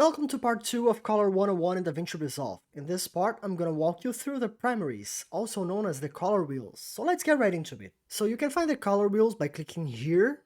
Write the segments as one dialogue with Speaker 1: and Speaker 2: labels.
Speaker 1: Welcome to part 2 of Color 101 in DaVinci Resolve. In this part, I'm gonna walk you through the primaries, also known as the color wheels. So let's get right into it. So you can find the color wheels by clicking here,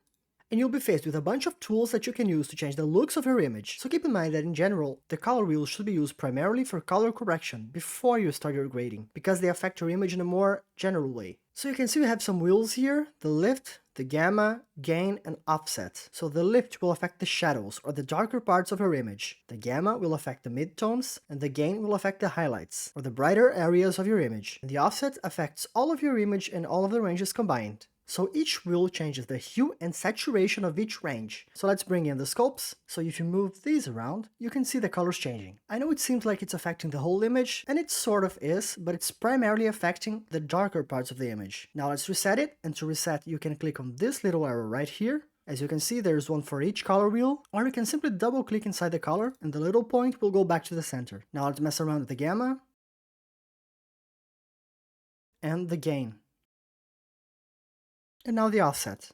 Speaker 1: and you'll be faced with a bunch of tools that you can use to change the looks of your image. So keep in mind that in general, the color wheels should be used primarily for color correction before you start your grading, because they affect your image in a more general way. So you can see we have some wheels here: the lift, the gamma, gain, and offset. So the lift will affect the shadows or the darker parts of your image. The gamma will affect the midtones, and the gain will affect the highlights or the brighter areas of your image. And the offset affects all of your image and all of the ranges combined. So each wheel changes the hue and saturation of each range. So let's bring in the scopes. So if you move these around, you can see the colors changing. I know it seems like it's affecting the whole image, and it sort of is, but it's primarily affecting the darker parts of the image. Now let's reset it, and to reset you can click on this little arrow right here. As you can see, there's one for each color wheel, or you can simply double click inside the color and the little point will go back to the center. Now let's mess around with the gamma and the gain. And now the offset.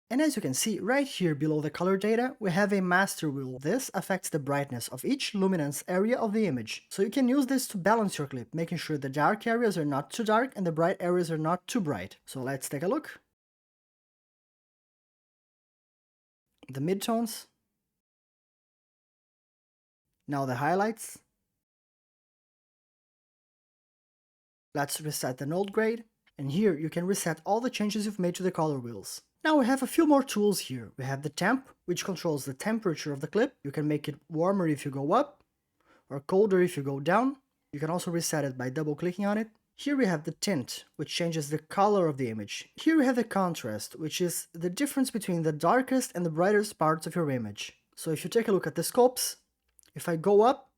Speaker 1: And as you can see right here below the color data, we have a master wheel. This affects the brightness of each luminance area of the image. So you can use this to balance your clip, making sure the dark areas are not too dark and the bright areas are not too bright. So let's take a look. The midtones. Now the highlights. Let's reset the node grade, and here you can reset all the changes you've made to the color wheels. Now we have a few more tools here. We have the temp, which controls the temperature of the clip. You can make it warmer if you go up, or colder if you go down. You can also reset it by double clicking on it. Here we have the tint, which changes the color of the image. Here we have the contrast, which is the difference between the darkest and the brightest parts of your image. So if you take a look at the scopes, if I go up,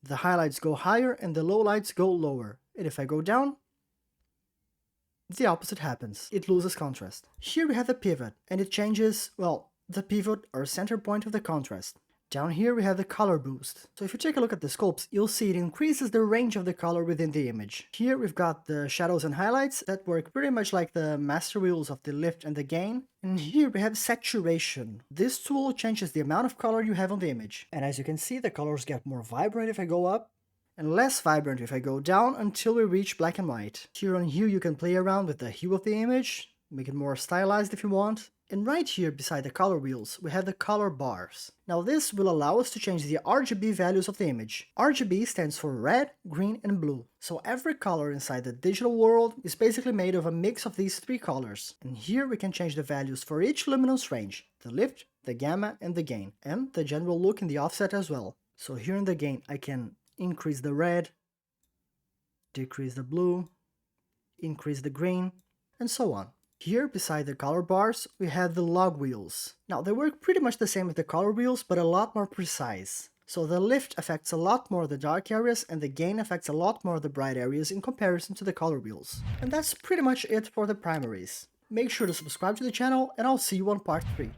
Speaker 1: the highlights go higher and the lowlights go lower. And if I go down, the opposite happens. It loses contrast. Here we have the pivot, and it changes, well, the pivot or center point of the contrast. Down here we have the color boost. So if you take a look at the scopes, you'll see it increases the range of the color within the image. Here we've got the shadows and highlights that work pretty much like the master wheels of the lift and the gain. And here we have saturation. This tool changes the amount of color you have on the image. And as you can see, the colors get more vibrant if I go up, and less vibrant if I go down until we reach black and white. Here on hue you can play around with the hue of the image, make it more stylized if you want. And right here beside the color wheels we have the color bars. Now this will allow us to change the RGB values of the image. RGB stands for red, green, and blue. So every color inside the digital world is basically made of a mix of these three colors. And here we can change the values for each luminance range: the lift, the gamma, and the gain, and the general look in the offset as well. So here in the gain I can increase the red, decrease the blue, increase the green, and so on. Here beside the color bars we have the log wheels. Now they work pretty much the same as the color wheels, but a lot more precise. So the lift affects a lot more the dark areas and the gain affects a lot more the bright areas in comparison to the color wheels. And that's pretty much it for the primaries. Make sure to subscribe to the channel and I'll see you on part 3.